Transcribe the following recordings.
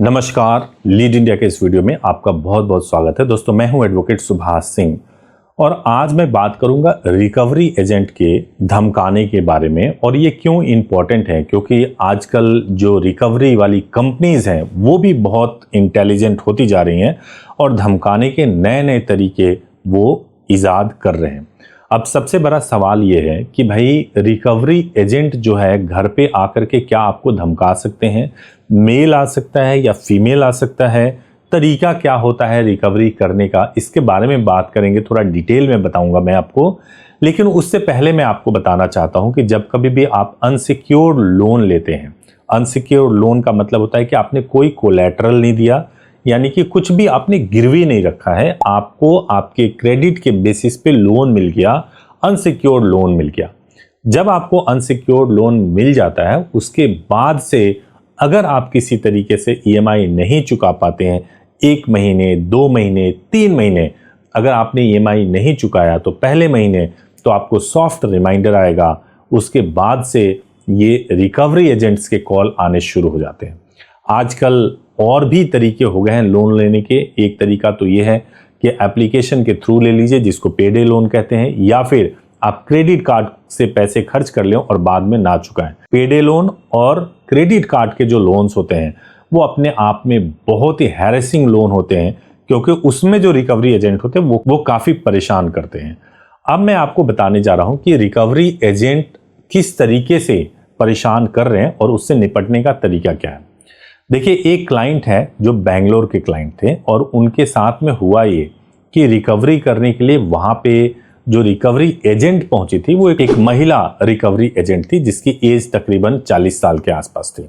नमस्कार, lead India के इस वीडियो में आपका बहुत बहुत स्वागत है। दोस्तों, मैं हूं एडवोकेट सुभाष सिंह और आज मैं बात करूंगा रिकवरी एजेंट के धमकाने के बारे में। और ये क्यों इम्पोर्टेंट है, क्योंकि आजकल जो रिकवरी वाली कंपनीज हैं वो भी बहुत इंटेलिजेंट होती जा रही हैं और धमकाने के नए नए तरीके वो ईजाद कर रहे हैं। अब सबसे बड़ा सवाल ये है कि भाई रिकवरी एजेंट जो है घर पे आकर के क्या आपको धमका सकते हैं? मेल आ सकता है या फीमेल आ सकता है? तरीका क्या होता है रिकवरी करने का, इसके बारे में बात करेंगे। थोड़ा डिटेल में बताऊंगा मैं आपको, लेकिन उससे पहले मैं आपको बताना चाहता हूं कि जब कभी भी आप अनसिक्योर्ड लोन लेते हैं, अनसिक्योर्ड लोन का मतलब होता है कि आपने कोई कोलैटरल नहीं दिया, यानी कि कुछ भी आपने गिरवी नहीं रखा है, आपको आपके क्रेडिट के बेसिस पे लोन मिल गया, अनसिक्योर्ड लोन मिल गया। जब आपको अनसिक्योर्ड लोन मिल जाता है, उसके बाद से अगर आप किसी तरीके से ईएमआई नहीं चुका पाते हैं, 1 महीने, 2 महीने, 3 महीने अगर आपने ईएमआई नहीं चुकाया तो पहले महीने तो आपको सॉफ्ट रिमाइंडर आएगा। उसके बाद से ये रिकवरी एजेंट्स के कॉल आने शुरू हो जाते हैं। आजकल और भी तरीके हो गए हैं लोन लेने के। एक तरीका तो ये है कि एप्लीकेशन के थ्रू ले लीजिए, जिसको पेडे लोन कहते हैं, या फिर आप क्रेडिट कार्ड से पैसे खर्च कर लें और बाद में ना चुकाएं। पेडे लोन और क्रेडिट कार्ड के जो लोन्स होते हैं वो अपने आप में बहुत ही हैरेसिंग लोन होते हैं, क्योंकि उसमें जो रिकवरी एजेंट होते हैं वो काफी परेशान करते हैं। अब मैं आपको बताने जा रहा हूं कि रिकवरी एजेंट किस तरीके से परेशान कर रहे हैं और उससे निपटने का तरीका क्या है। देखिए, एक क्लाइंट है जो बेंगलोर के क्लाइंट थे और उनके साथ में हुआ ये कि रिकवरी करने के लिए वहां पे जो रिकवरी एजेंट पहुंची थी वो एक महिला रिकवरी एजेंट थी, जिसकी एज तकरीबन 40 साल के आसपास थी।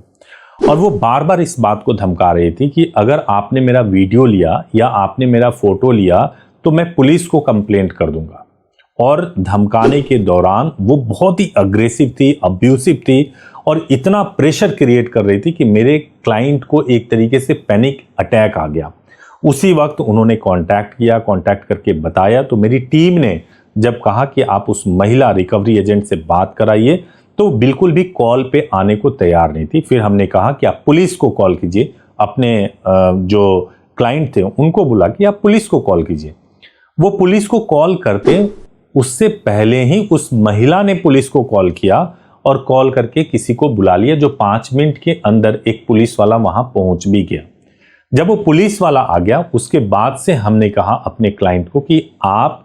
और वो बार बार इस बात को धमका रही थी कि अगर आपने मेरा वीडियो लिया या आपने मेरा फोटो लिया तो मैं पुलिस को कंप्लेंट कर दूंगा। और धमकाने के दौरान वो बहुत ही अग्रेसिव थी, अब्यूसिव थी और इतना प्रेशर क्रिएट कर रही थी कि मेरे क्लाइंट को एक तरीके से पैनिक अटैक आ गया। उसी वक्त उन्होंने कांटेक्ट किया, कांटेक्ट करके बताया तो मेरी टीम ने जब कहा कि आप उस महिला रिकवरी एजेंट से बात कराइए, तो बिल्कुल भी कॉल पे आने को तैयार नहीं थी। फिर हमने कहा कि आप पुलिस को कॉल कीजिए, अपने जो क्लाइंट थे उनको बुला के आप पुलिस को कॉल कीजिए। वो पुलिस को कॉल करते उससे पहले ही उस महिला ने पुलिस को कॉल किया और कॉल करके किसी को बुला लिया, जो 5 मिनट के अंदर एक पुलिस वाला वहां पहुंच भी गया। जब वो पुलिस वाला आ गया, उसके बाद से हमने कहा अपने क्लाइंट को कि आप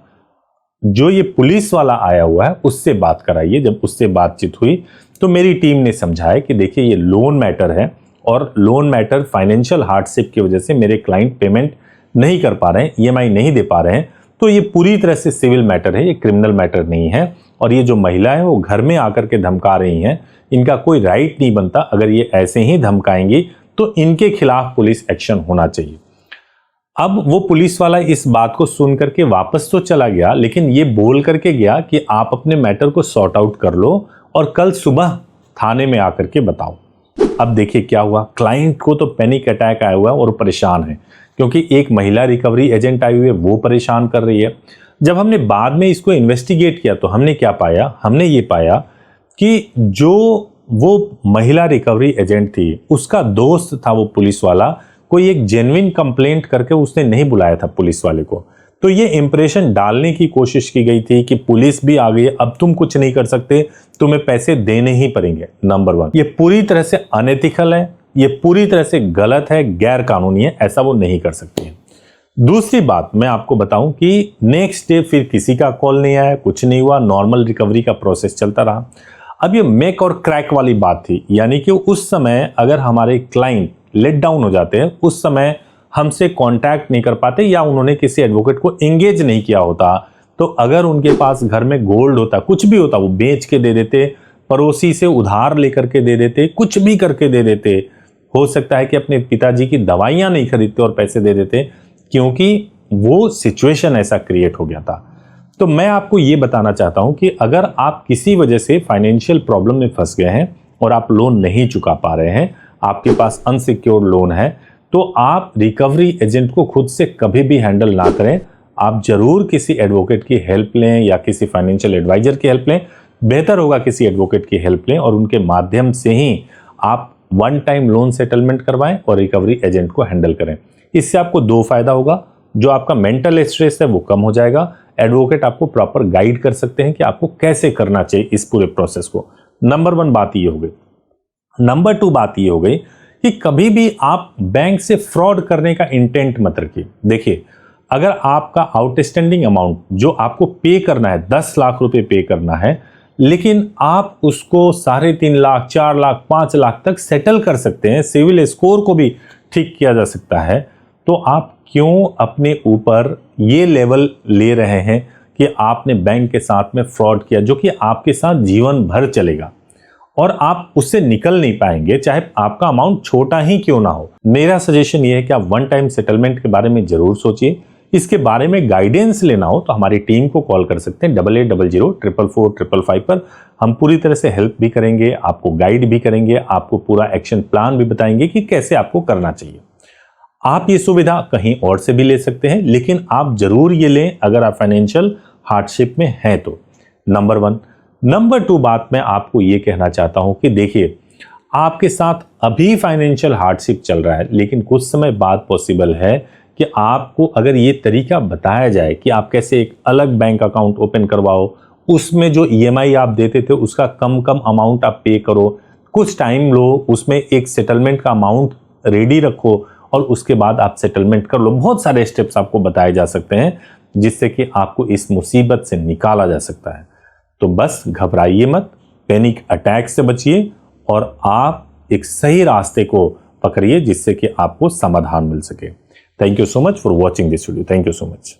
जो ये पुलिस वाला आया हुआ है उससे बात कराइए। जब उससे बातचीत हुई तो मेरी टीम ने समझाया कि देखिए, ये लोन मैटर है और लोन मैटर फाइनेंशियल हार्डशिप की वजह से मेरे क्लाइंट पेमेंट नहीं कर पा रहे हैं, ईएमआई नहीं दे पा रहे हैं, तो ये पूरी तरह से सिविल मैटर है, ये क्रिमिनल मैटर नहीं है। और ये जो महिला है वो घर में आकर के धमका रही हैं, इनका कोई राइट नहीं बनता। अगर ये ऐसे ही धमकाएंगी तो इनके खिलाफ पुलिस एक्शन होना चाहिए। अब वो पुलिस वाला इस बात को सुन करके वापस तो चला गया, लेकिन ये बोल करके गया कि आप अपने मैटर को सॉर्ट आउट कर लो और कल सुबह थाने में आकर के बताओ। अब देखिए क्या हुआ, क्लाइंट को तो पैनिक अटैक आया हुआ है और परेशान है, क्योंकि एक महिला रिकवरी एजेंट आई हुई है, वो परेशान कर रही है। जब हमने बाद में इसको इन्वेस्टिगेट किया तो हमने क्या पाया, हमने ये पाया कि जो वो महिला रिकवरी एजेंट थी उसका दोस्त था वो पुलिस वाला, कोई एक जेन्युइन कंप्लेंट करके उसने नहीं बुलाया था पुलिस वाले को। तो ये इंप्रेशन डालने की कोशिश की गई थी कि पुलिस भी आ गई, अब तुम कुछ नहीं कर सकते, तुम्हें पैसे देने ही पड़ेंगे। नंबर 1, ये पूरी तरह से अनएथिकल है, ये पूरी तरह से गलत है, गैर कानूनी है, ऐसा वो नहीं कर सकती है। दूसरी बात मैं आपको बताऊं कि नेक्स्ट डे फिर किसी का कॉल नहीं आया, कुछ नहीं हुआ, नॉर्मल रिकवरी का प्रोसेस चलता रहा। अब ये मेक और क्रैक वाली बात थी, यानी कि उस समय अगर हमारे क्लाइंट लेट डाउन हो जाते हैं, उस समय हमसे कांटेक्ट नहीं कर पाते या उन्होंने किसी एडवोकेट को एंगेज नहीं किया होता, तो अगर उनके पास घर में गोल्ड होता, कुछ भी होता, वो बेच के दे देते, पड़ोसी से उधार लेकर के दे देते, कुछ भी करके दे देते। हो सकता है कि अपने पिताजी की दवाइयां नहीं खरीदते और पैसे दे देते, क्योंकि वो सिचुएशन ऐसा क्रिएट हो गया था। तो मैं आपको ये बताना चाहता हूं कि अगर आप किसी वजह से फाइनेंशियल प्रॉब्लम में फंस गए हैं और आप लोन नहीं चुका पा रहे हैं, आपके पास अनसिक्योर्ड लोन है, तो आप रिकवरी एजेंट को खुद से कभी भी हैंडल ना करें। आप जरूर किसी एडवोकेट की हेल्प लें या किसी फाइनेंशियल एडवाइजर की हेल्प लें। बेहतर होगा किसी एडवोकेट की हेल्प लें और उनके माध्यम से ही आप वन टाइम लोन सेटलमेंट करवाएं और रिकवरी एजेंट को हैंडल करें। इससे आपको दो फायदा होगा, जो आपका मेंटल स्ट्रेस है वो कम हो जाएगा। एडवोकेट आपको प्रॉपर गाइड कर सकते हैं कि आपको कैसे करना चाहिए इस पूरे प्रोसेस को। नंबर 1 बात ये हो गई। नंबर 2 बात ये हो गई कि कभी भी आप बैंक से फ्रॉड करने का इंटेंट मत रखिए। देखिए, अगर आपका आउटस्टैंडिंग अमाउंट जो आपको पे करना है 10 लाख रुपए पे करना है, लेकिन आप उसको 3.5 लाख, 4 लाख, 5 लाख तक सेटल कर सकते हैं, सिविल स्कोर को भी ठीक किया जा सकता है, तो आप क्यों अपने ऊपर ये लेवल ले रहे हैं कि आपने बैंक के साथ में फ्रॉड किया, जो कि आपके साथ जीवन भर चलेगा और आप उससे निकल नहीं पाएंगे, चाहे आपका अमाउंट छोटा ही क्यों ना हो। मेरा सजेशन ये है कि आप वन टाइम सेटलमेंट के बारे में जरूर सोचिए। इसके बारे में गाइडेंस लेना हो तो हमारी टीम को कॉल कर सकते हैं 8800444555 पर। हम पूरी तरह से हेल्प भी करेंगे, आपको गाइड भी करेंगे, आपको पूरा एक्शन प्लान भी बताएंगे कि कैसे आपको करना चाहिए। आप ये सुविधा कहीं और से भी ले सकते हैं, लेकिन आप जरूर ये लें अगर आप फाइनेंशियल हार्डशिप में हैं तो। नंबर 1। नंबर 2 बात मैं आपको ये कहना चाहता हूं कि देखिए, आपके साथ अभी फाइनेंशियल हार्डशिप चल रहा है, लेकिन कुछ समय बाद पॉसिबल है कि आपको अगर ये तरीका बताया जाए कि आप कैसे एक अलग बैंक अकाउंट ओपन करवाओ, उसमें जो EMI आप देते थे उसका कम अमाउंट आप पे करो, कुछ टाइम लो, उसमें एक सेटलमेंट का अमाउंट रेडी रखो और उसके बाद आप सेटलमेंट कर लो। बहुत सारे स्टेप्स आपको बताए जा सकते हैं जिससे कि आपको इस मुसीबत से निकाला जा सकता है। तो बस घबराइए मत, पैनिक अटैक से बचिए और आप एक सही रास्ते को पकड़िए जिससे कि आपको समाधान मिल सके। Thank you so much for watching this video. Thank you so much.